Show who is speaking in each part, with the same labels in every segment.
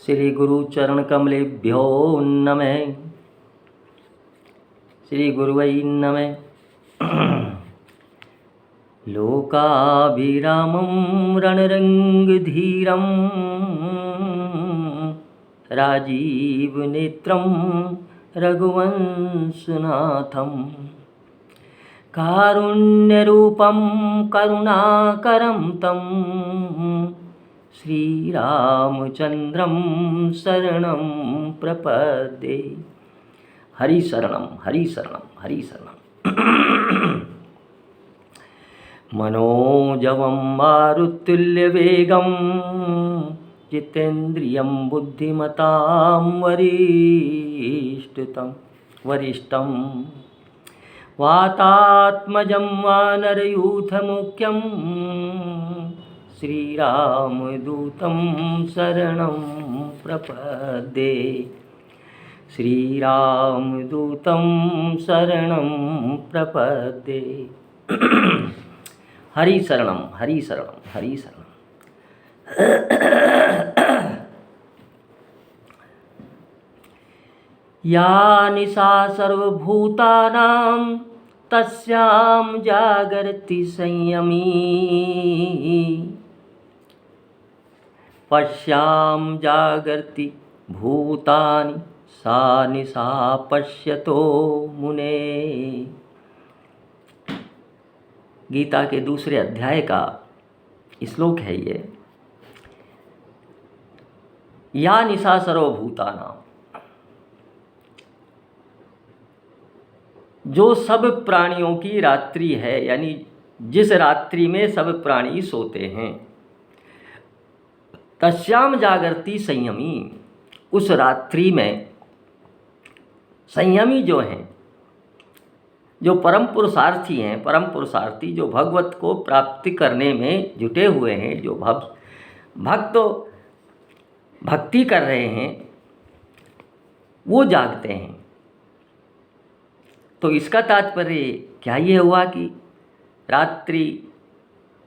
Speaker 1: श्री गुरु चरण कमलेभ्यो नमः। श्री गुरुवै नमः। लोकाभिरामं रणरङ्गधीरं राजीवनेत्रं रघुवंशनाथं कारुण्यरूपं करुणाकरं तं श्रीरामचन्द्रं शरणं प्रपद्ये। हरि शरणं हरि शरणं हरि शरणं। मनोजवं मारुतुल्यवेगं जितेन्द्रियं बुद्धिमतां वरिष्ठं वातात्मजं वानरयूथमुख्यं श्रीरामदूतं शरणं प्रपद्ये। श्रीरामदूतं शरणं प्रपद्ये। हरि शरणं हरि शरणं हरि शरणं। या निशा सर्वभूतानां तस्यां जागर्ति संयमी। पश्यां जागर्ति भूतानि सा निशा पश्यतो मुने। गीता के दूसरे अध्याय का श्लोक है ये। या निशा सर्वभूतानां, जो सब प्राणियों की रात्रि है, यानी जिस रात्रि में सब प्राणी सोते हैं। तस्याम जागर्ति संयमी, उस रात्रि में संयमी जो हैं, जो परम पुरुषार्थी हैं, परम पुरुषार्थी जो भगवत को प्राप्ति करने में जुटे हुए हैं, जो भक्त भक्ति कर रहे हैं, वो जागते हैं। तो इसका तात्पर्य क्या ये हुआ कि रात्रि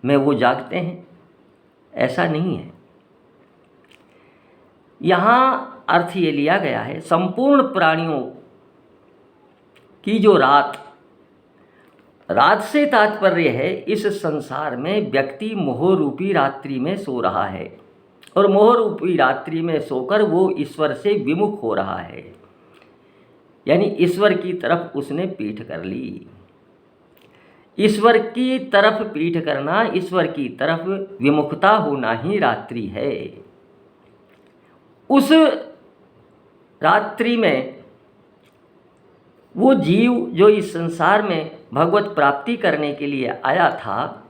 Speaker 1: में वो जागते हैं? ऐसा नहीं है। यहाँ अर्थ ये लिया गया है, संपूर्ण प्राणियों की जो रात से तात्पर्य है, इस संसार में व्यक्ति मोह रूपी रात्रि में सो रहा है, और मोह रूपी रात्रि में सोकर वो ईश्वर से विमुख हो रहा है, यानी ईश्वर की तरफ उसने पीठ कर ली। ईश्वर की तरफ पीठ करना, ईश्वर की तरफ विमुखता होना ही रात्रि है। उस रात्रि में वो जीव जो इस संसार में भगवत प्राप्ति करने के लिए आया था,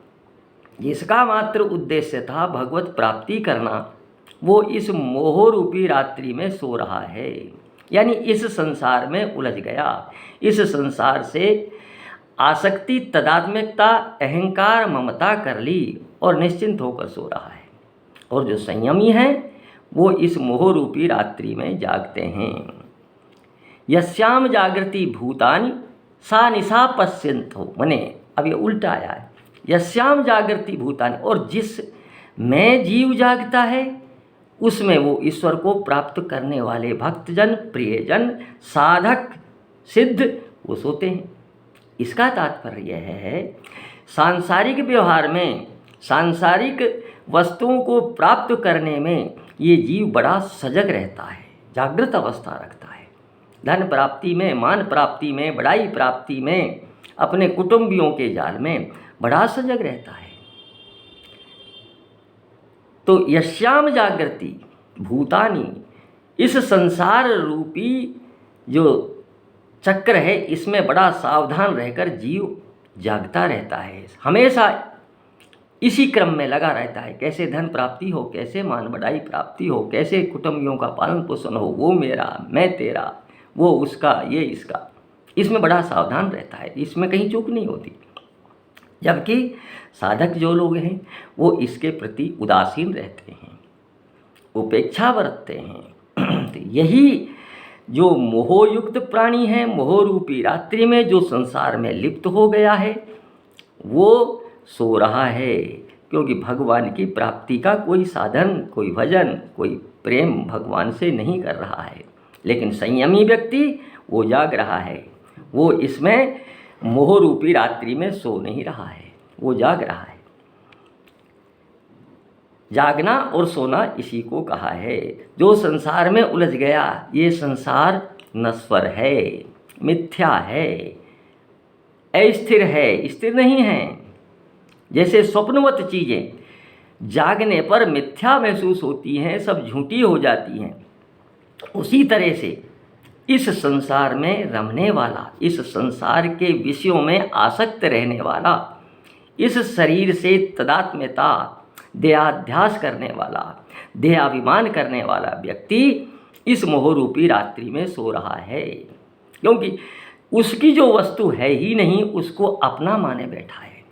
Speaker 1: जिसका मात्र उद्देश्य था भगवत प्राप्ति करना, वो इस मोह रूपी रात्रि में सो रहा है, यानी इस संसार में उलझ गया। इस संसार से आसक्ति, तदात्म्यता, अहंकार, ममता कर ली और निश्चिंत होकर सो रहा है। और जो संयमी हैं वो इस मोह रूपी रात्रि में जागते हैं। यस्याम जागृति भूतानि सा निशा पश्यन्तो, मने अब ये उल्टा आया है। यस्याम जागृति भूतानि, और जिस में जीव जागता है उसमें वो ईश्वर को प्राप्त करने वाले भक्तजन, प्रियजन, साधक, सिद्ध वो सोते हैं। इसका तात्पर्य यह है, सांसारिक व्यवहार में, सांसारिक वस्तुओं को प्राप्त करने में ये जीव बड़ा सजग रहता है, जागृत अवस्था रखता है। धन प्राप्ति में, मान प्राप्ति में, बड़ाई प्राप्ति में, अपने कुटुंबियों के जाल में बड़ा सजग रहता है। तो यश्याम जागृति भूतानि, इस संसार रूपी जो चक्र है, इसमें बड़ा सावधान रहकर जीव जागता रहता है, हमेशा इसी क्रम में लगा रहता है। कैसे धन प्राप्ति हो, कैसे मान बढ़ाई प्राप्ति हो, कैसे कुटुंबियों का पालन पोषण हो, वो मेरा, मैं तेरा, वो उसका, ये इसका, इसमें बड़ा सावधान रहता है, इसमें कहीं चूक नहीं होती। जबकि साधक जो लोग हैं वो इसके प्रति उदासीन रहते हैं, उपेक्षा बरतते हैं। तो यही जो मोहयुक्त प्राणी है, मोह रूपी रात्रि में जो संसार में लिप्त हो गया है, वो सो रहा है, क्योंकि भगवान की प्राप्ति का कोई साधन, कोई भजन, कोई प्रेम भगवान से नहीं कर रहा है। लेकिन संयमी व्यक्ति वो जाग रहा है, वो इसमें मोह रूपी रात्रि में सो नहीं रहा है, वो जाग रहा है। जागना और सोना इसी को कहा है। जो संसार में उलझ गया, ये संसार नश्वर है, मिथ्या है, अस्थिर है, स्थिर नहीं है। जैसे स्वप्नवत चीज़ें जागने पर मिथ्या महसूस होती हैं, सब झूठी हो जाती हैं, उसी तरह से इस संसार में रमने वाला, इस संसार के विषयों में आसक्त रहने वाला, इस शरीर से तदात्म्यता देहाध्यास करने वाला, देहाभिमान करने वाला व्यक्ति इस मोहरूपी रात्रि में सो रहा है, क्योंकि उसकी जो वस्तु है ही नहीं, उसको अपना माने बैठा है।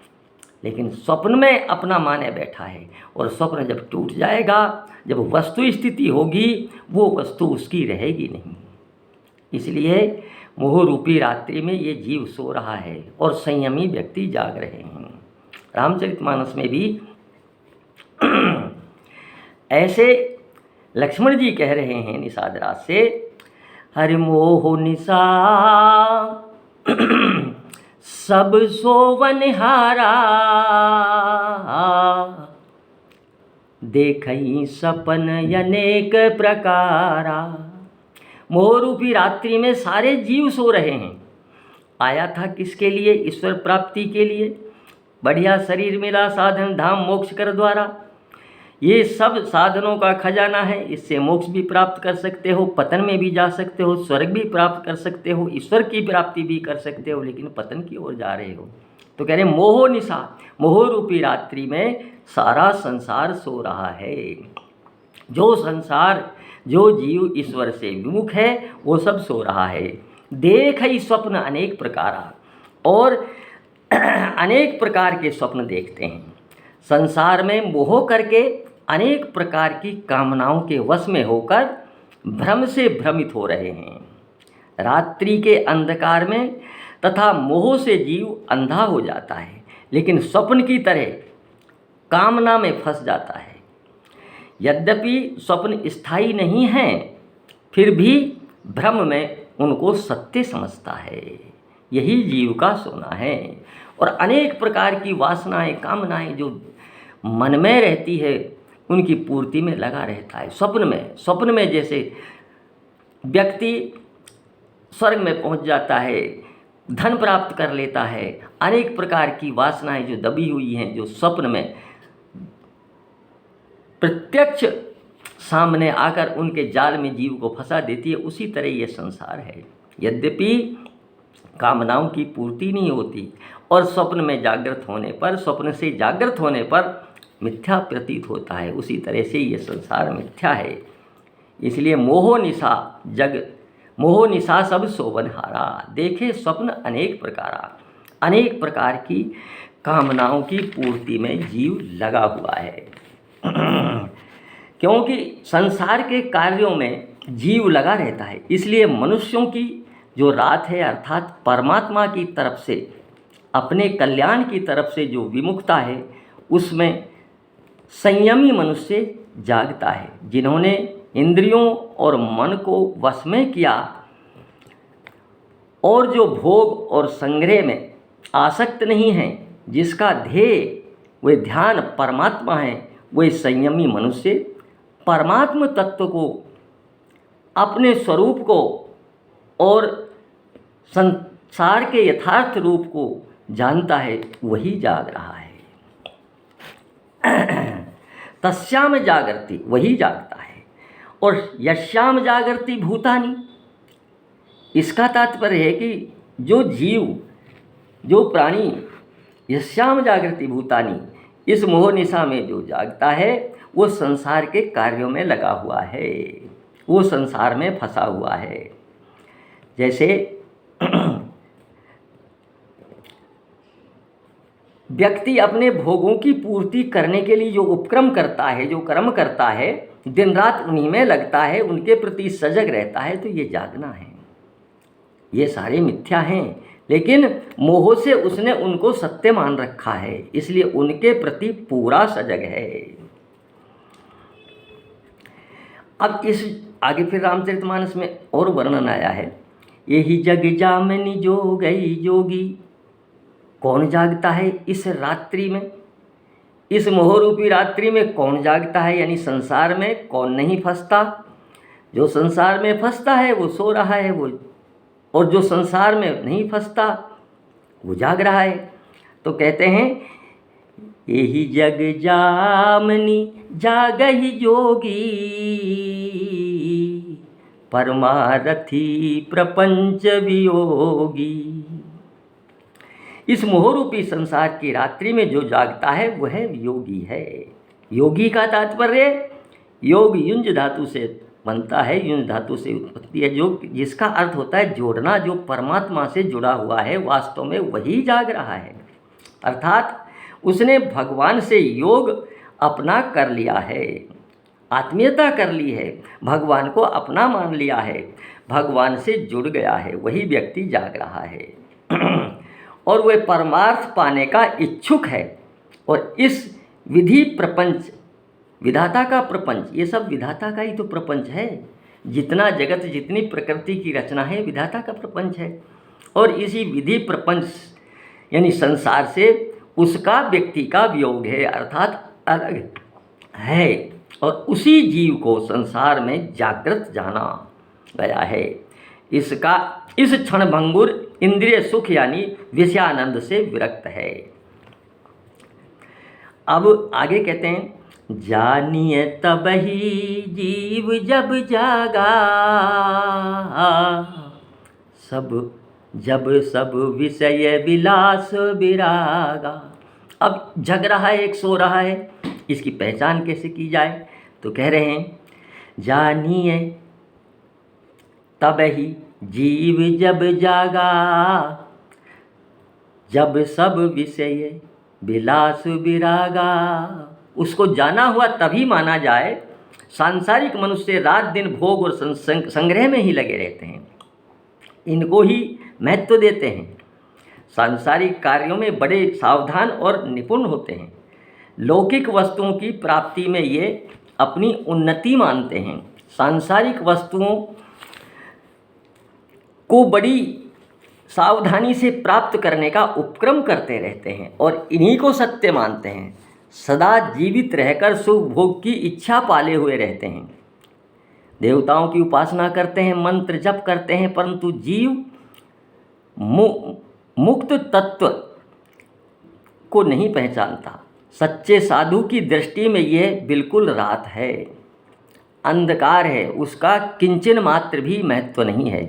Speaker 1: लेकिन स्वप्न में अपना माने बैठा है, और स्वप्न जब टूट जाएगा, जब वस्तु स्थिति होगी, वो वस्तु उसकी रहेगी नहीं। इसलिए मोह रूपी रात्रि में ये जीव सो रहा है और संयमी व्यक्ति जाग रहे हैं। रामचरितमानस में भी ऐसे लक्ष्मण जी कह रहे हैं निषाद राज से, हरि मोह निशा सब सोवन हारा, देखई सपन अनेक प्रकारा। मोह रूपी रात्रि में सारे जीव सो रहे हैं। आया था किसके लिए? ईश्वर प्राप्ति के लिए। बढ़िया शरीर मिला, साधन धाम मोक्ष कर द्वारा। ये सब साधनों का खजाना है, इससे मोक्ष भी प्राप्त कर सकते हो, पतन में भी जा सकते हो, स्वर्ग भी प्राप्त कर सकते हो, ईश्वर की प्राप्ति भी कर सकते हो, लेकिन पतन की ओर जा रहे हो। तो कह रहे मोह निशा, मोह रूपी रात्रि में सारा संसार सो रहा है। जो संसार, जो जीव ईश्वर से विमुख है, वो सब सो रहा है। देख ही स्वप्न अनेक प्रकारा, और अनेक प्रकार के स्वप्न देखते हैं। संसार में मोह करके अनेक प्रकार की कामनाओं के वश में होकर भ्रम से भ्रमित हो रहे हैं। रात्रि के अंधकार में तथा मोह से जीव अंधा हो जाता है, लेकिन स्वप्न की तरह कामना में फंस जाता है। यद्यपि स्वप्न स्थायी नहीं है, फिर भी भ्रम में उनको सत्य समझता है। यही जीव का सोना है। और अनेक प्रकार की वासनाएं, कामनाएं जो मन में रहती है, उनकी पूर्ति में लगा रहता है। स्वप्न में जैसे व्यक्ति स्वर्ग में पहुंच जाता है, धन प्राप्त कर लेता है, अनेक प्रकार की वासनाएं जो दबी हुई हैं, जो स्वप्न में प्रत्यक्ष सामने आकर उनके जाल में जीव को फंसा देती है, उसी तरह ये संसार है। यद्यपि कामनाओं की पूर्ति नहीं होती, और स्वप्न में जागृत होने पर, स्वप्न से जागृत होने पर मिथ्या प्रतीत होता है, उसी तरह से ये संसार मिथ्या है। इसलिए मोह निशा सब सोवन हारा, देखे स्वप्न अनेक प्रकारा। अनेक प्रकार की कामनाओं की पूर्ति में जीव लगा हुआ है। क्योंकि संसार के कार्यों में जीव लगा रहता है, इसलिए मनुष्यों की जो रात है, अर्थात परमात्मा की तरफ से, अपने कल्याण की तरफ से जो विमुखता है, उसमें संयमी मनुष्य जागता है। जिन्होंने इंद्रियों और मन को वश में किया और जो भोग और संग्रह में आसक्त नहीं हैं, जिसका ध्येय वे ध्यान परमात्मा है, वे संयमी मनुष्य परमात्म तत्व को, अपने स्वरूप को और संसार के यथार्थ रूप को जानता है, वही जाग रहा है। तस्याम जागृति, वही जागता है। और यश्याम जागृति भूतानि, इसका तात्पर्य है कि जो जीव, जो प्राणी यश्याम जागृति भूतानि, इस मोह निशा में जो जागता है, वो संसार के कार्यों में लगा हुआ है, वो संसार में फंसा हुआ है। जैसे व्यक्ति अपने भोगों की पूर्ति करने के लिए जो उपक्रम करता है, जो कर्म करता है, दिन रात उन्हीं में लगता है, उनके प्रति सजग रहता है, तो ये जागना है। ये सारे मिथ्या हैं, लेकिन मोह से उसने उनको सत्य मान रखा है, इसलिए उनके प्रति पूरा सजग है। अब इस आगे फिर रामचरितमानस में और वर्णन आया है, यही जग जामिनी जो गई जोगी। कौन जागता है इस रात्रि में, इस मोहरूपी रात्रि में कौन जागता है, यानी संसार में कौन नहीं फंसता। जो संसार में फंसता है वो सो रहा है, वो, और जो संसार में नहीं फंसता वो जाग रहा है। तो कहते हैं यही जग जामनी जागहि जोगी, परमारथी प्रपंच वियोगी। इस मोहरूपी संसार की रात्रि में जो जागता है वह योगी है। योगी का तात्पर्य योग युंज धातु से बनता है, युंज धातु से उत्पत्ति है, जो जिसका अर्थ होता है जोड़ना। जो परमात्मा से जुड़ा हुआ है वास्तव में वही जाग रहा है, अर्थात उसने भगवान से योग अपना कर लिया है, आत्मीयता कर ली है, भगवान को अपना मान लिया है, भगवान से जुड़ गया है, वही व्यक्ति जाग रहा है। और वह परमार्थ पाने का इच्छुक है। और इस विधि प्रपंच, विधाता का प्रपंच, ये सब विधाता का ही तो प्रपंच है। जितना जगत, जितनी प्रकृति की रचना है, विधाता का प्रपंच है। और इसी विधि प्रपंच यानी संसार से उसका व्यक्ति का वियोग है, अर्थात अलग है। और उसी जीव को संसार में जागृत जाना गया है। इसका इस क्षण भंगुर इंद्रिय सुख यानी विषयानंद से विरक्त है। अब आगे कहते हैं, जानिए तब ही जीव जब जागा, जब सब विषय विलास विरागा। अब जग रहा है, एक सो रहा है, इसकी पहचान कैसे की जाए? तो कह रहे हैं, जानिए तब ही जीव जब जागा, जब सब विषय विलास विरागा। उसको जाना हुआ तभी माना जाए। सांसारिक मनुष्य रात दिन भोग और संग्रह में ही लगे रहते हैं, इनको ही महत्व देते हैं, सांसारिक कार्यों में बड़े सावधान और निपुण होते हैं। लौकिक वस्तुओं की प्राप्ति में ये अपनी उन्नति मानते हैं, सांसारिक वस्तुओं को बड़ी सावधानी से प्राप्त करने का उपक्रम करते रहते हैं और इन्हीं को सत्य मानते हैं। सदा जीवित रहकर सुख भोग की इच्छा पाले हुए रहते हैं, देवताओं की उपासना करते हैं, मंत्र जप करते हैं, परंतु जीव मुक्त तत्व को नहीं पहचानता। सच्चे साधु की दृष्टि में यह बिल्कुल रात है, अंधकार है, उसका किंचन मात्र भी महत्व नहीं है।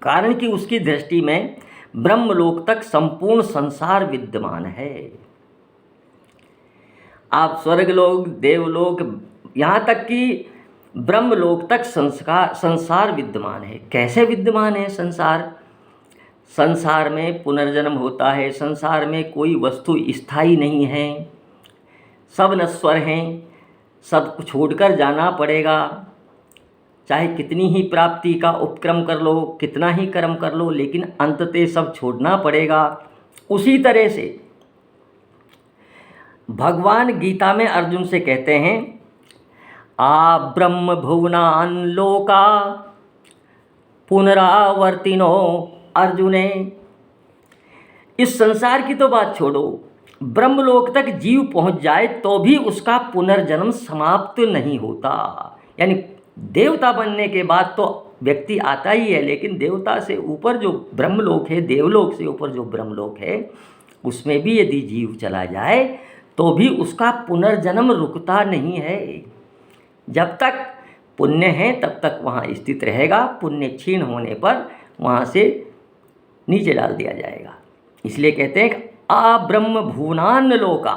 Speaker 1: कारण कि उसकी दृष्टि में ब्रह्मलोक तक संपूर्ण संसार विद्यमान है। आप स्वर्गलोक, देवलोक, यहाँ तक कि ब्रह्मलोक तक संसार विद्यमान है। कैसे विद्यमान है संसार? संसार में पुनर्जन्म होता है, संसार में कोई वस्तु स्थायी नहीं है, सब नश्वर हैं, सब कुछ छोड़कर जाना पड़ेगा। चाहे कितनी ही प्राप्ति का उपक्रम कर लो, कितना ही कर्म कर लो, लेकिन अंततः सब छोड़ना पड़ेगा। उसी तरह से भगवान गीता में अर्जुन से कहते हैं, आ ब्रह्म भुवनान लोका पुनरावर्तिनो अर्जुने। इस संसार की तो बात छोड़ो, ब्रह्मलोक तक जीव पहुंच जाए तो भी उसका पुनर्जन्म समाप्त नहीं होता। यानी देवता बनने के बाद तो व्यक्ति आता ही है, लेकिन देवता से ऊपर जो ब्रह्मलोक है, देवलोक से ऊपर जो ब्रह्मलोक है, उसमें भी यदि जीव चला जाए तो भी उसका पुनर्जन्म रुकता नहीं है। जब तक पुण्य है तब तक वहाँ स्थित रहेगा, पुण्य क्षीण होने पर वहाँ से नीचे डाल दिया जाएगा। इसलिए कहते हैं कि आ ब्रह्म भुवनान लोका,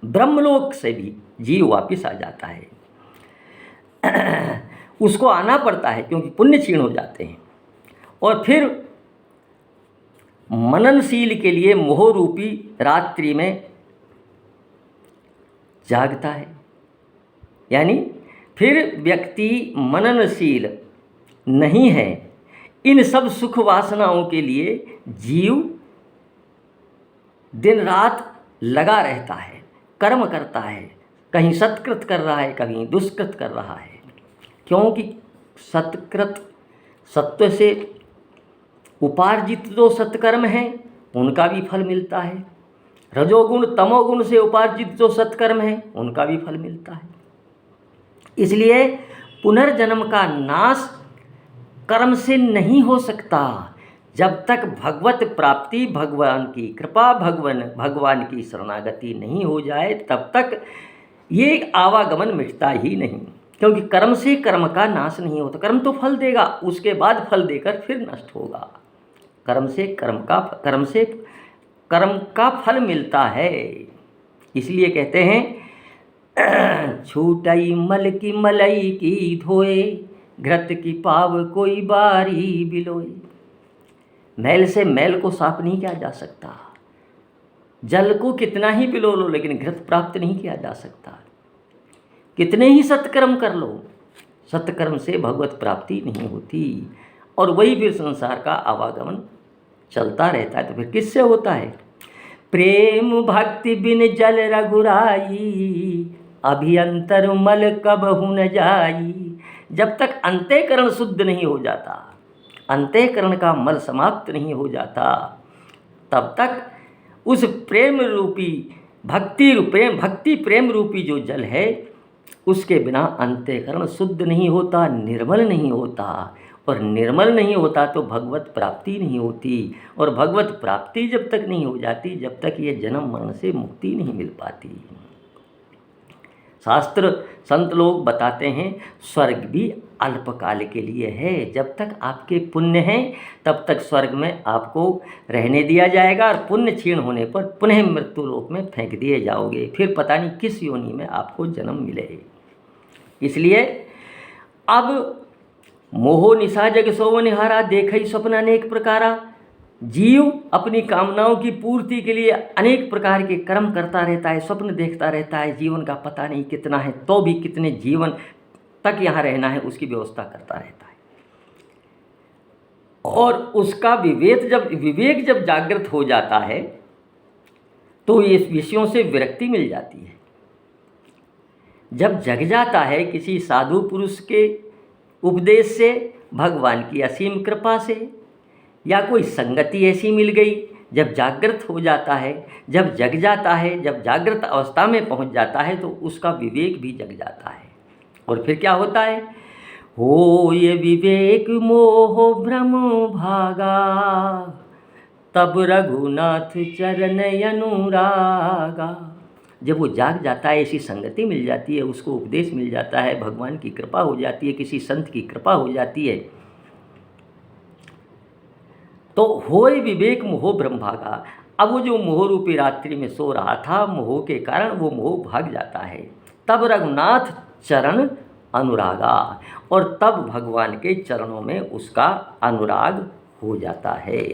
Speaker 1: ब्रह्मलोक से भी जीव वापिस आ जाता है। उसको आना पड़ता है क्योंकि पुण्य क्षीण हो जाते हैं। और फिर मननशील के लिए मोह रूपी रात्रि में जागता है। यानी फिर व्यक्ति मननशील नहीं है, इन सब सुख वासनाओं के लिए जीव दिन रात लगा रहता है, कर्म करता है, कहीं सत्कृत कर रहा है, कहीं दुष्कृत कर रहा है। क्योंकि सत्कृत सत्व से उपार्जित जो सत्कर्म हैं उनका भी फल मिलता है, रजोगुण तमोगुण से उपार्जित जो सत्कर्म हैं उनका भी फल मिलता है। इसलिए पुनर्जन्म का नाश कर्म से नहीं हो सकता। जब तक भगवत प्राप्ति, भगवान की कृपा, भगवान की शरणागति नहीं हो जाए तब तक ये आवागमन मिटता ही नहीं। क्योंकि कर्म से कर्म का नाश नहीं होता। कर्म तो फल देगा, उसके बाद फल देकर फिर नष्ट होगा। कर्म से कर्म का फल मिलता है। इसलिए कहते हैं छूटई मल की मलई की धोए, घृत की पाव कोई बारी बिलोए। मैल से मैल को साफ नहीं किया जा सकता। जल को कितना ही बिलो लो लेकिन घृत प्राप्त नहीं किया जा सकता। कितने ही सत्कर्म कर लो, सत्कर्म से भगवत प्राप्ति नहीं होती। और वही फिर संसार का आवागमन चलता रहता है। तो फिर किससे होता है? प्रेम भक्ति बिन जल रघुराई, अभियंतर मल कबहु न जाई। जब तक अंतःकरण शुद्ध नहीं हो जाता, अंतःकरण का मल समाप्त नहीं हो जाता, तब तक उस प्रेम रूपी भक्ति प्रेम रूपी जो जल है उसके बिना अंतःकरण शुद्ध नहीं होता, निर्मल नहीं होता। और निर्मल नहीं होता तो भगवत प्राप्ति नहीं होती। और भगवत प्राप्ति जब तक नहीं हो जाती, जब तक ये जन्म मरण से मुक्ति नहीं मिल पाती। शास्त्र संत लोग बताते हैं स्वर्ग भी अल्पकाल के लिए है। जब तक आपके पुण्य हैं तब तक स्वर्ग में आपको रहने दिया जाएगा, और पुण्य क्षीण होने पर पुनः मृत्यु लोक में फेंक दिए जाओगे। फिर पता नहीं किस योनि में आपको जन्म मिले। इसलिए अब मोहो निशा जग सोव निहारा, देखई स्वप्न अनेक प्रकारा। जीव अपनी कामनाओं की पूर्ति के लिए अनेक प्रकार के कर्म करता रहता है, स्वप्न देखता रहता है। जीवन का पता नहीं कितना है, तो भी कितने जीवन तक यहाँ रहना है उसकी व्यवस्था करता रहता है। और उसका विवेक जब जागृत हो जाता है तो इस विषयों से विरक्ति मिल जाती है। जब जग जाता है किसी साधु पुरुष के उपदेश से, भगवान की असीम कृपा से, या कोई संगति ऐसी मिल गई, जब जागृत हो जाता है, जब जग जाता है, जब जागृत अवस्था में पहुंच जाता है तो उसका विवेक भी जग जाता है। और फिर क्या होता है? हो ये विवेक मोह भ्रम भागा, तब रघुनाथ चरण अनुरागा। जब वो जाग जाता है, ऐसी संगति मिल जाती है, उसको उपदेश मिल जाता है, भगवान की कृपा हो जाती है, किसी संत की कृपा हो जाती है, तो होय विवेक मोह ब्रह्म भागा। अब वो जो मोह रूपी रात्रि में सो रहा था, मोह के कारण वो मोह भाग जाता है। तब रघुनाथ चरण अनुरागा, और तब भगवान के चरणों में उसका अनुराग हो जाता है।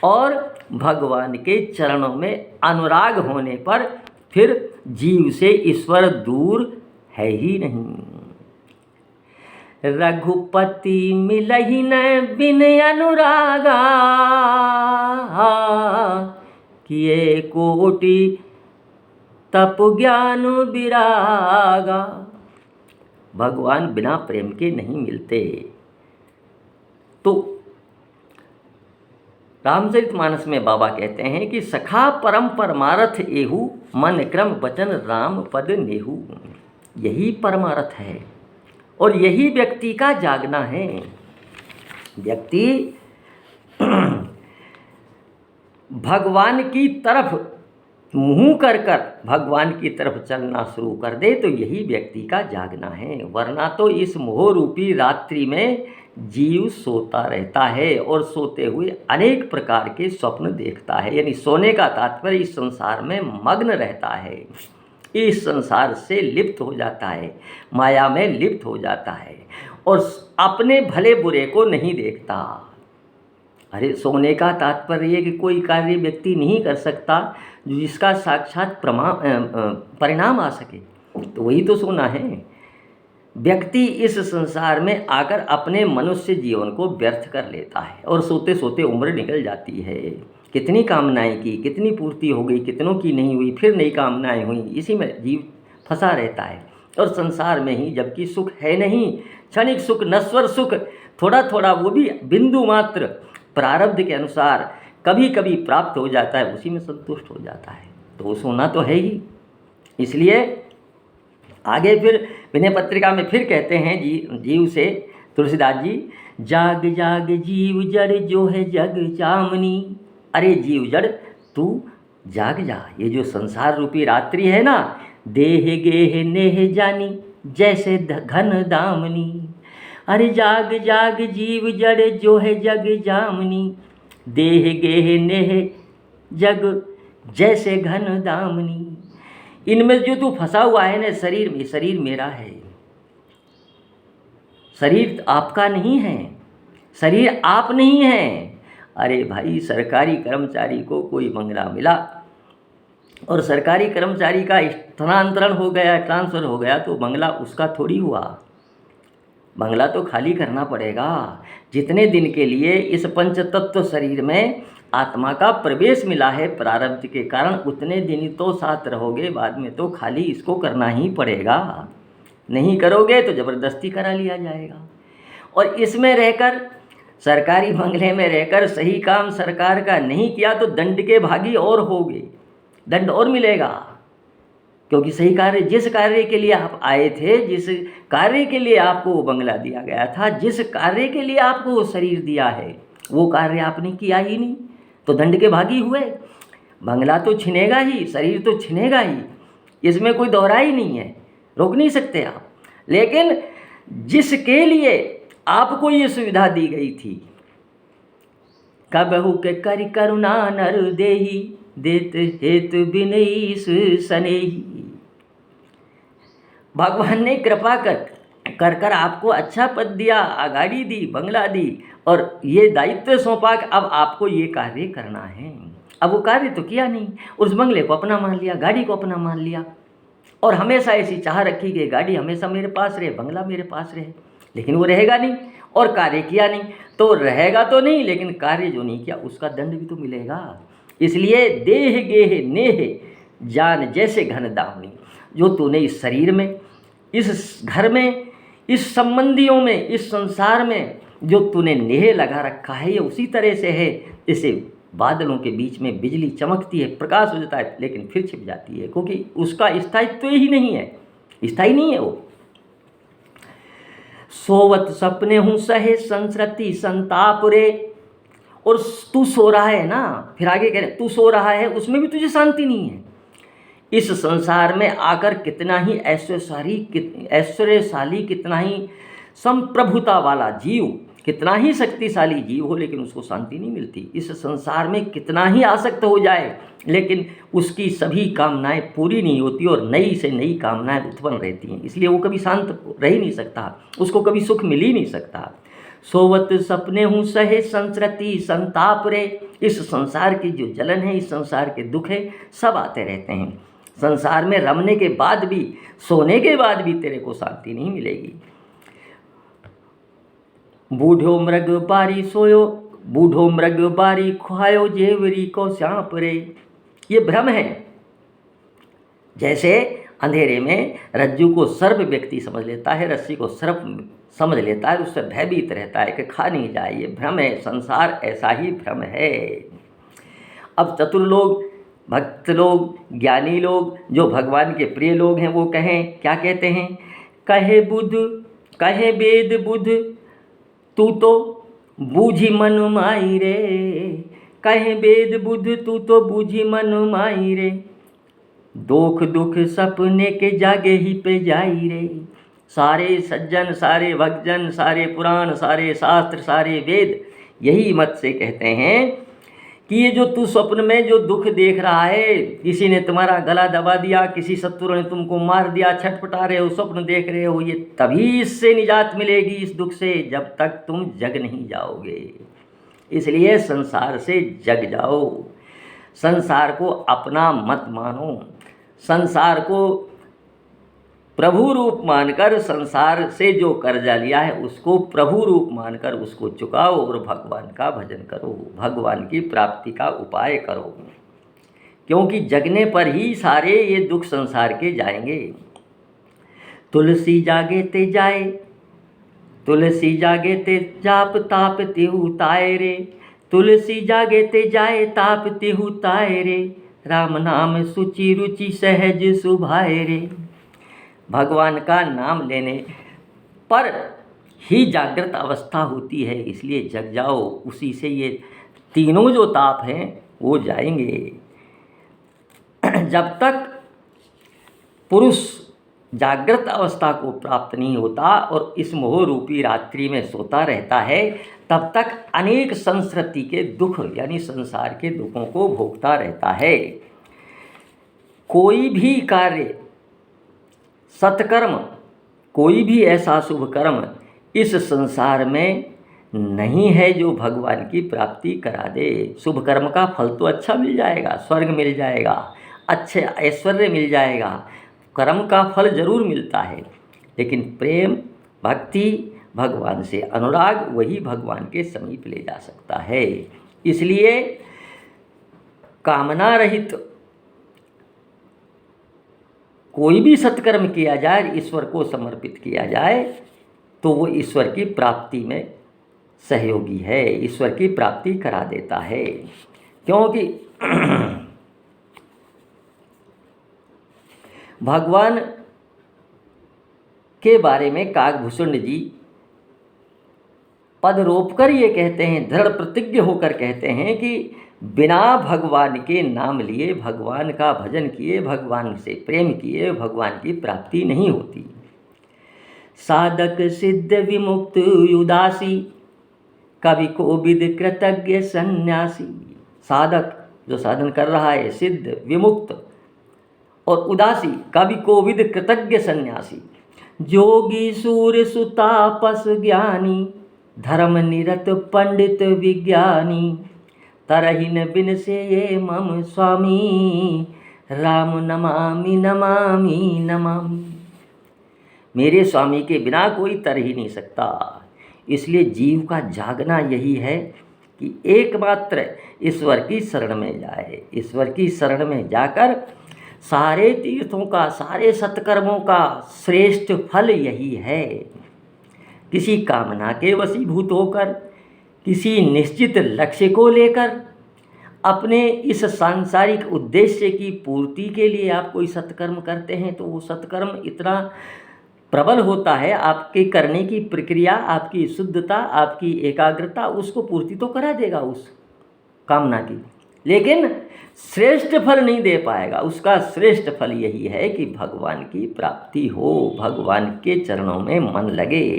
Speaker 1: और भगवान के चरणों में अनुराग होने पर फिर जीव से ईश्वर दूर है ही नहीं। रघुपति मिलहि न बिन अनुरागा, किए कोटि तप ज्ञान विरागा। भगवान बिना प्रेम के नहीं मिलते। तो रामचरितमानस में बाबा कहते हैं कि सखा परम परमारथ एहू, मन क्रम वचन राम पद नेहू। यही परमारथ है और यही व्यक्ति का जागना है। व्यक्ति भगवान की तरफ मुँह कर भगवान की तरफ चलना शुरू कर दे तो यही व्यक्ति का जागना है। वरना तो इस मोह रूपी रात्रि में जीव सोता रहता है और सोते हुए अनेक प्रकार के स्वप्न देखता है। यानी सोने का तात्पर्य इस संसार में मग्न रहता है, इस संसार से लिप्त हो जाता है, माया में लिप्त हो जाता है और अपने भले बुरे को नहीं देखता। अरे सोने का तात्पर्य ये कि कोई कार्य व्यक्ति नहीं कर सकता जिसका साक्षात परिणाम आ सके, तो वही तो सोना है। व्यक्ति इस संसार में आकर अपने मनुष्य जीवन को व्यर्थ कर लेता है और सोते सोते उम्र निकल जाती है। कितनी कामनाएं की, कितनी पूर्ति हो गई, कितनों की नहीं हुई, फिर नई कामनाएं हुई, इसी में जीव फंसा रहता है। और संसार में ही जबकि सुख है नहीं, क्षणिक सुख, नश्वर सुख, थोड़ा थोड़ा, वो भी बिंदु मात्र प्रारब्ध के अनुसार कभी कभी प्राप्त हो जाता है, उसी में संतुष्ट हो जाता है। तो वो सोना तो है ही। इसलिए आगे फिर विनय पत्रिका में फिर कहते हैं जीव से तुलसीदास जी, जाग जाग जीव जड़ जो है जग जामनी। अरे जीव जड़ तू जाग जा, ये जो संसार रूपी रात्रि है ना, देह गेह नेह जानी जैसे घन दामनी। अरे जाग जाग जीव जड़ जो है जग जामनी, देह गेह नेह जग जैसे घन दामनी। इनमें जो तू फंसा हुआ है ना, शरीर में, शरीर मेरा है, शरीर आपका नहीं है, शरीर आप नहीं है। अरे भाई, सरकारी कर्मचारी को कोई बंगला मिला और सरकारी कर्मचारी का स्थानांतरण हो गया, ट्रांसफ़र हो गया, तो बंगला उसका थोड़ी हुआ। बंगला तो खाली करना पड़ेगा। जितने दिन के लिए इस पंचतत्व शरीर में आत्मा का प्रवेश मिला है प्रारब्ध के कारण, उतने दिन तो साथ रहोगे, बाद में तो खाली इसको करना ही पड़ेगा। नहीं करोगे तो ज़बरदस्ती करा लिया जाएगा। और इसमें रहकर, सरकारी बंगले में रहकर सही काम सरकार का नहीं किया तो दंड के भागी और होगे, दंड और मिलेगा। क्योंकि सही कार्य, जिस कार्य के लिए आप आए थे, जिस कार्य के लिए आपको वो बंगला दिया गया था, जिस कार्य के लिए आपको वो शरीर दिया है, वो कार्य आपने किया ही नहीं, तो दंड के भागी हुए। बंगला तो छिनेगा ही, शरीर तो छिनेगा ही, इसमें कोई दोहरा ही नहीं है, रोक नहीं सकते आप। लेकिन जिसके लिए आपको ये सुविधा दी गई थी, कबहू के करि करुणा नर देही, देत हेतु बिनईस सनेही। भगवान ने कृपा कर आपको अच्छा पद दिया, गाड़ी दी, बंगला दी, और ये दायित्व सौंपा कि अब आपको ये कार्य करना है। अब वो कार्य तो किया नहीं, उस बंगले को अपना मान लिया, गाड़ी को अपना मान लिया, और हमेशा ऐसी चाह रखी कि गाड़ी हमेशा मेरे पास रहे, बंगला मेरे पास रहे। लेकिन वो रहेगा नहीं और कार्य किया नहीं, तो रहेगा तो नहीं, लेकिन कार्य जो नहीं किया उसका दंड भी तो मिलेगा। इसलिए देह गेह नेह जान जैसे घन दामनी, जो तूने इस शरीर में, इस घर में, इस संबंधियों में, इस संसार में जो तूने नेह लगा रखा है, ये उसी तरह से है जैसे बादलों के बीच में बिजली चमकती है, प्रकाश हो जाता है, लेकिन फिर छिप जाती है, क्योंकि उसका स्थायित्व ही नहीं है, स्थायी नहीं है वो। सोवत सपने हूँ सहे संस्कृति संताप रे। और तू सो रहा है ना, फिर आगे कह रहे तू सो रहा है, उसमें भी तुझे शांति नहीं है। इस संसार में आकर कितना ही ऐश्वर्यशाली, कितना ही संप्रभुता वाला जीव, कितना ही शक्तिशाली जीव हो, लेकिन उसको शांति नहीं मिलती। इस संसार में कितना ही आसक्त हो जाए, लेकिन उसकी सभी कामनाएं पूरी नहीं होती और नई से नई कामनाएं उत्पन्न रहती हैं। इसलिए वो कभी शांत रह ही नहीं सकता, उसको कभी सुख मिल ही नहीं सकता। सोवत सपने हूँ सहे संस्कृति संताप रे। इस संसार की जो जलन है, इस संसार के दुख है, सब आते रहते हैं। संसार में रमने के बाद भी, सोने के बाद भी तेरे को शांति नहीं मिलेगी। बूढ़ो मृग बारी सोयो, बूढ़ो मृग बारी खुआयो जेवरी को श्यांप रे। ये भ्रम है। जैसे अंधेरे में रज्जू को सर्प व्यक्ति समझ लेता है, रस्सी को सर्प समझ लेता है, उससे भयभीत रहता है कि खा नहीं जाए, ये भ्रम है। संसार ऐसा ही भ्रम है। अब चतुर लोग, भक्त लोग, ज्ञानी लोग, जो भगवान के प्रिय लोग हैं, वो कहें, क्या कहते हैं? कहे बुध, कहे वेद बुध, तू तो बूझी मन माई रे। कहे वेद बुध, तू तो बूझी मन माई रे। दुख दुख सपने के जागे ही पे जाई रे। सारे सज्जन, सारे भक्तजन, सारे पुराण, सारे शास्त्र, सारे वेद यही मत से कहते हैं कि ये जो तू स्वप्न में जो दुख देख रहा है, किसी ने तुम्हारा गला दबा दिया, किसी शत्रु ने तुमको मार दिया, छटपटा रहे हो, स्वप्न देख रहे हो, ये तभी इससे निजात मिलेगी, इस दुख से, जब तक तुम जग नहीं जाओगे। इसलिए संसार से जग जाओ, संसार को अपना मत मानो, संसार को प्रभु रूप मानकर संसार से जो कर्जा लिया है उसको प्रभु रूप मानकर उसको चुकाओ और भगवान का भजन करो, भगवान की प्राप्ति का उपाय करो, क्योंकि जगने पर ही सारे ये दुख संसार के जाएंगे। तुलसी जागे ते जाए, तुलसी जागे ते जाप ताप तिहु ताए रे, तुलसी जागे ते जाए ताप तिहु ताए रे, राम नाम सुचि रुचि सहज सुभाए रे। भगवान का नाम लेने पर ही जागृत अवस्था होती है, इसलिए जग जाओ, उसी से ये तीनों जो ताप हैं वो जाएंगे। जब तक पुरुष जागृत अवस्था को प्राप्त नहीं होता और इस मोह रूपी रात्रि में सोता रहता है, तब तक अनेक संस्कृति के दुख यानी संसार के दुखों को भोगता रहता है। कोई भी कार्य सत्कर्म, कोई भी ऐसा शुभ कर्म इस संसार में नहीं है जो भगवान की प्राप्ति करा दे। शुभ कर्म का फल तो अच्छा मिल जाएगा, स्वर्ग मिल जाएगा, अच्छे ऐश्वर्य मिल जाएगा, कर्म का फल जरूर मिलता है, लेकिन प्रेम भक्ति भगवान से अनुराग वही भगवान के समीप ले जा सकता है। इसलिए कामना रहित कोई भी सत्कर्म किया जाए, ईश्वर को समर्पित किया जाए, तो वो ईश्वर की प्राप्ति में सहयोगी है, ईश्वर की प्राप्ति करा देता है। क्योंकि भगवान के बारे में काकभूषण जी पद रोपकर ये कहते हैं, दृढ़ प्रतिज्ञ होकर कहते हैं कि बिना भगवान के नाम लिए, भगवान का भजन किए, भगवान से प्रेम किए, भगवान की प्राप्ति नहीं होती। साधक सिद्ध विमुक्त उदासी, कवि कोविद कृतज्ञ सन्यासी। साधक जो साधन कर रहा है, सिद्ध विमुक्त और उदासी, कवि कोविद कृतज्ञ सन्यासी। जोगी सूर्य सुतापस ज्ञानी, धर्म निरत पंडित विज्ञानी। तरहीन बिन से ये मम स्वामी, राम नमामि नमामि नमामि। मेरे स्वामी के बिना कोई तर ही नहीं सकता। इसलिए जीव का जागना यही है कि एकमात्र ईश्वर की शरण में जाए। ईश्वर की शरण में जाकर सारे तीर्थों का, सारे सत्कर्मों का श्रेष्ठ फल यही है। किसी कामना के वशीभूत होकर, किसी निश्चित लक्ष्य को लेकर, अपने इस सांसारिक उद्देश्य की पूर्ति के लिए आप कोई सत्कर्म करते हैं, तो वो सत्कर्म इतना प्रबल होता है, आपके करने की प्रक्रिया, आपकी शुद्धता, आपकी एकाग्रता उसको पूर्ति तो करा देगा उस कामना की, लेकिन श्रेष्ठ फल नहीं दे पाएगा। उसका श्रेष्ठ फल यही है कि भगवान की प्राप्ति हो, भगवान के चरणों में मन लगे।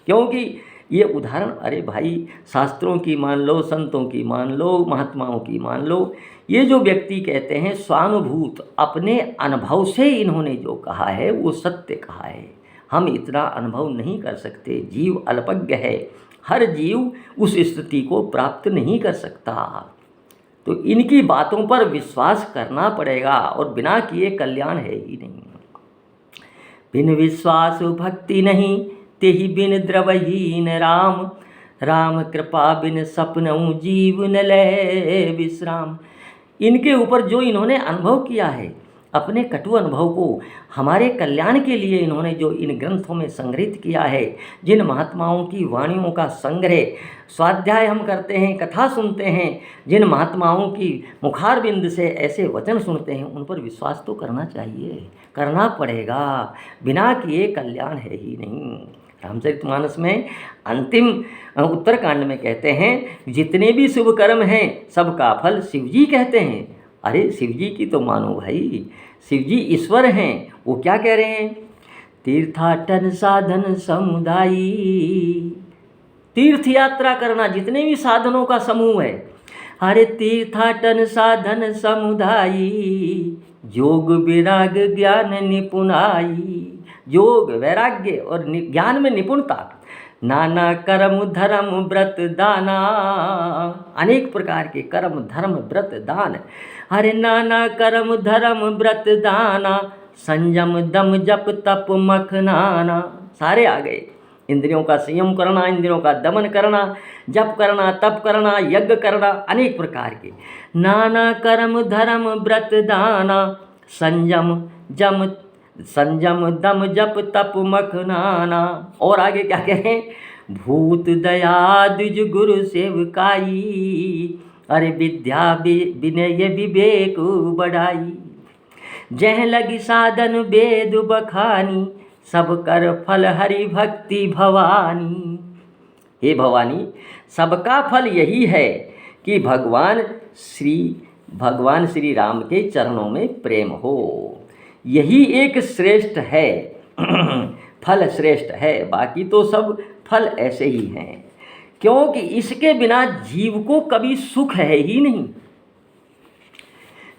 Speaker 1: क्योंकि ये उदाहरण, अरे भाई, शास्त्रों की मान लो, संतों की मान लो, महात्माओं की मान लो, ये जो व्यक्ति कहते हैं स्वानुभूत, अपने अनुभव से इन्होंने जो कहा है वो सत्य कहा है। हम इतना अनुभव नहीं कर सकते, जीव अल्पज्ञ है, हर जीव उस स्थिति को प्राप्त नहीं कर सकता। तो इनकी बातों पर विश्वास करना पड़ेगा, और बिना किए कल्याण है ही नहीं। बिन विश्वास भक्ति नहीं, तेहि बिन द्रवहीन राम। राम कृपा बिन सपनऊ जीव न लय विश्राम। इनके ऊपर जो इन्होंने अनुभव किया है, अपने कटु अनुभव को हमारे कल्याण के लिए इन्होंने जो इन ग्रंथों में संग्रहित किया है, जिन महात्माओं की वाणियों का संग्रह, स्वाध्याय हम करते हैं, कथा सुनते हैं, जिन महात्माओं की मुखारबिंद से ऐसे वचन सुनते हैं, उन पर विश्वास तो करना चाहिए, करना पड़ेगा। बिना किए कल्याण है ही नहीं। रामचरितमानस में अंतिम उत्तरकांड में कहते हैं, जितने भी शुभ कर्म हैं सबका फल शिवजी कहते हैं। अरे शिवजी की तो मानो भाई, शिवजी ईश्वर हैं। वो क्या कह रहे हैं? तीर्थाटन साधन समुदायी। तीर्थ यात्रा करना, जितने भी साधनों का समूह है, अरे तीर्थाटन साधन समुदायी। योग विराग ज्ञान निपुणाई। योग, वैराग्य और ज्ञान में निपुणता। नाना कर्म धर्म व्रत दाना। अनेक प्रकार के कर्म धर्म व्रत दान। अरे नाना कर्म धर्म व्रत दाना। संयम दम जप तप मख नाना, सारे आ गए। इंद्रियों का संयम करना, इंद्रियों का दमन करना, जप करना, तप करना, यज्ञ करना, अनेक प्रकार के। नाना कर्म धर्म व्रत दाना, संयम दम जप तप मख नाना। और आगे क्या कह रहे हैं? भूत दया द्विज गुरु सेवकाई, अरे विद्या विनय विवेक बढ़ाई। जह लगी साधन वेद बखानी, सब कर फल हरि भक्ति भवानी। हे भवानी, सबका फल यही है कि भगवान श्री राम के चरणों में प्रेम हो। यही एक श्रेष्ठ है फल श्रेष्ठ है, बाकी तो सब फल ऐसे ही हैं, क्योंकि इसके बिना जीव को कभी सुख है ही नहीं।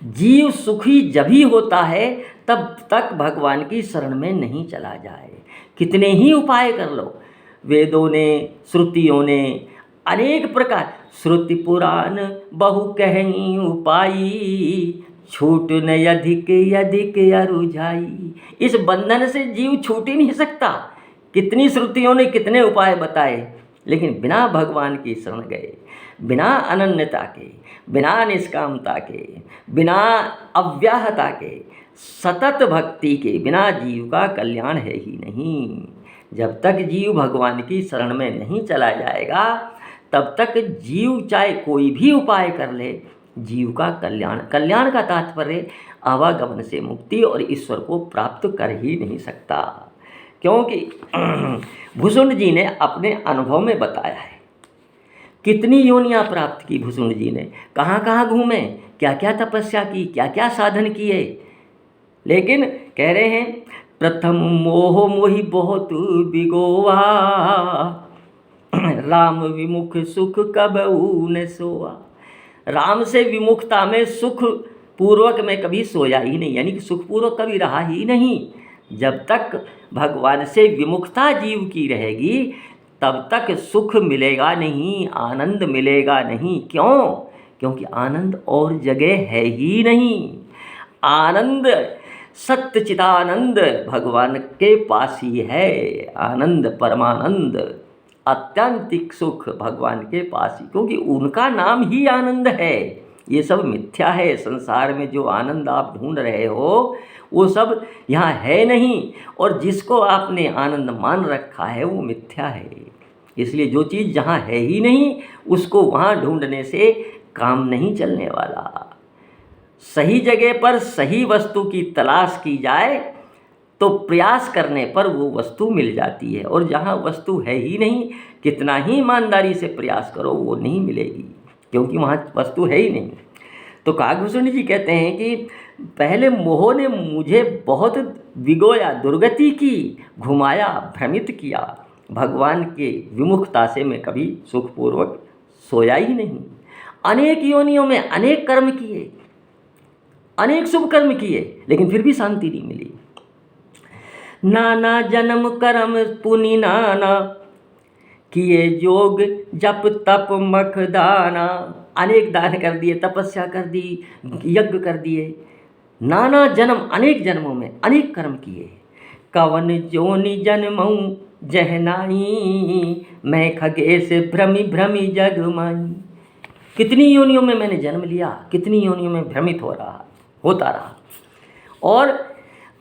Speaker 1: जीव सुखी जब ही होता है तब तक भगवान की शरण में नहीं चला जाए। कितने ही उपाय कर लो, वेदों ने, श्रुतियों ने अनेक प्रकार, श्रुति पुराण बहु कहीं उपाई, छूट न अधिक अधिक अरुझाई। इस बंधन से जीव छूट ही नहीं सकता। कितनी श्रुतियों ने कितने उपाय बताए, लेकिन बिना भगवान की शरण गए, बिना अनन्यता के, बिना निष्कामता के, बिना अव्याहता के, सतत भक्ति के बिना जीव का कल्याण है ही नहीं। जब तक जीव भगवान की शरण में नहीं चला जाएगा तब तक जीव चाहे कोई भी उपाय कर ले, जीव का कल्याण का तात्पर्य आवागमन से मुक्ति और ईश्वर को प्राप्त कर ही नहीं सकता। क्योंकि भुसुंड जी ने अपने अनुभव में बताया है, कितनी योनियाँ प्राप्त की भुसुंड जी ने, कहाँ कहाँ घूमे, क्या क्या तपस्या की, क्या क्या साधन किए। लेकिन कह रहे हैं प्रथम मोह मोहि बहुत बिगोवा, राम विमुख सुख कबहू न सोआ। राम से विमुखता में सुख पूर्वक में कभी सोया ही नहीं, यानी कि सुख पूर्वक कभी रहा ही नहीं। जब तक भगवान से विमुखता जीव की रहेगी तब तक सुख मिलेगा नहीं, आनंद मिलेगा नहीं। क्यों? क्योंकि आनंद और जगह है ही नहीं। आनंद सत्य चिदानंद भगवान के पास ही है। आनंद परमानंद आत्यंतिक सुख भगवान के पास ही, क्योंकि उनका नाम ही आनंद है। ये सब मिथ्या है। संसार में जो आनंद आप ढूंढ रहे हो वो सब यहाँ है नहीं, और जिसको आपने आनंद मान रखा है वो मिथ्या है। इसलिए जो चीज़ जहाँ है ही नहीं उसको वहाँ ढूंढने से काम नहीं चलने वाला। सही जगह पर सही वस्तु की तलाश की जाए तो प्रयास करने पर वो वस्तु मिल जाती है, और जहाँ वस्तु है ही नहीं कितना ही ईमानदारी से प्रयास करो वो नहीं मिलेगी, क्योंकि वहाँ वस्तु है ही नहीं। तो काकभूषण जी कहते हैं कि पहले मोह ने मुझे बहुत विगोया, दुर्गति की, घुमाया, भ्रमित किया। भगवान के विमुखता से मैं कभी सुखपूर्वक सोया ही नहीं। अनेक योनियों में अनेक कर्म किए, अनेक शुभ कर्म किए, लेकिन फिर भी शांति नहीं मिली। नाना जन्म कर्म पुनि नाना, किए जोग जप तप मख दाना। अनेक दान कर दिए, तपस्या कर दी, यज्ञ कर दिए, नाना जन्म, अनेक जन्मों में अनेक कर्म किए। कवन जोनि जन्मऊँ जह नाई, मैं खगेश भ्रमि भ्रमि जग माई। कितनी योनियों में मैंने जन्म लिया, कितनी योनियों में भ्रमित होता रहा। और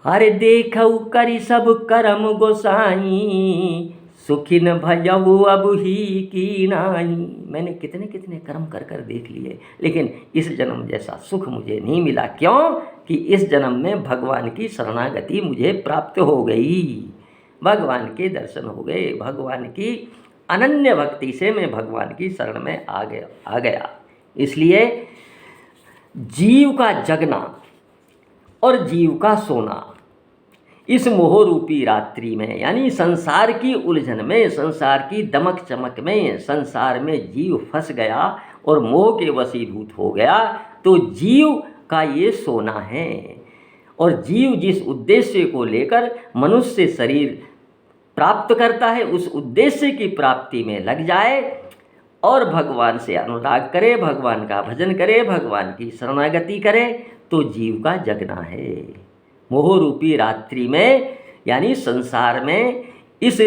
Speaker 1: हरे देखऊ करी सब कर्म गोसाई, सुखिन भजऊ अब ही की नाई। मैंने कितने कितने कर्म कर कर देख लिए, लेकिन इस जन्म जैसा सुख मुझे नहीं मिला। क्यों? कि इस जन्म में भगवान की शरणागति मुझे प्राप्त हो गई, भगवान के दर्शन हो गए, भगवान की अनन्य भक्ति से मैं भगवान की शरण में आ गया। इसलिए जीव का जगना और जीव का सोना इस मोह रूपी रात्रि में, यानी संसार की उलझन में, संसार की दमक चमक में, संसार में जीव फंस गया और मोह के वशीभूत हो गया, तो जीव का ये सोना है। और जीव जिस उद्देश्य को लेकर मनुष्य शरीर प्राप्त करता है उस उद्देश्य की प्राप्ति में लग जाए और भगवान से अनुराग करे, भगवान का भजन करे, भगवान की शरणागति करे, तो जीव का जगना है। मोह रूपी रात्रि में, यानी संसार में इस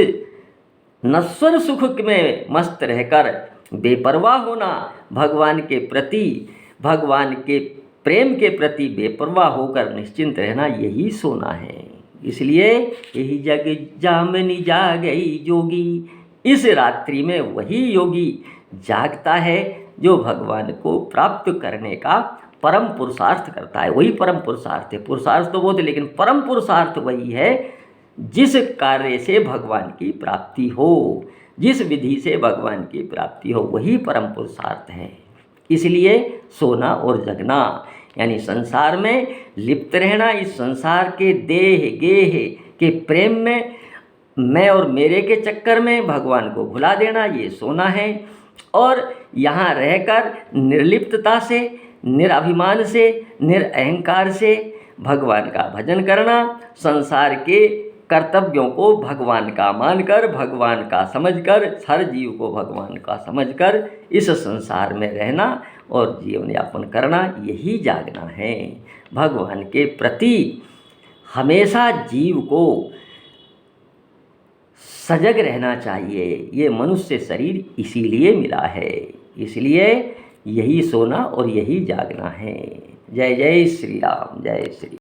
Speaker 1: नश्वर सुख में मस्त रहकर बेपरवाह होना, भगवान के प्रति, भगवान के प्रेम के प्रति बेपरवाह होकर निश्चिंत रहना, यही सोना है। इसलिए यही जग जामनि जागई जोगी, इस रात्रि में वही योगी जागता है जो भगवान को प्राप्त करने का परम पुरुषार्थ करता है। वही परम पुरुषार्थ है। पुरुषार्थ तो बहुत है, लेकिन परम पुरुषार्थ वही है जिस कार्य से भगवान की प्राप्ति हो, जिस विधि से भगवान की प्राप्ति हो, वही परम पुरुषार्थ है। इसलिए सोना और जगना, यानी संसार में लिप्त रहना, इस संसार के देह गेह के प्रेम में, मैं और मेरे के चक्कर में भगवान को भुला देना, ये सोना है। और यहाँ रहकर निर्लिप्तता से, निराभिमान से, निरअहंकार से भगवान का भजन करना, संसार के कर्तव्यों को भगवान का मानकर, भगवान का समझकर, हर जीव को भगवान का समझकर इस संसार में रहना और जीवन यापन करना, यही जागना है। भगवान के प्रति हमेशा जीव को सजग रहना चाहिए। ये मनुष्य शरीर इसीलिए मिला है, इसलिए यही सोना और यही जागना है। जय जय श्री राम, जय श्री।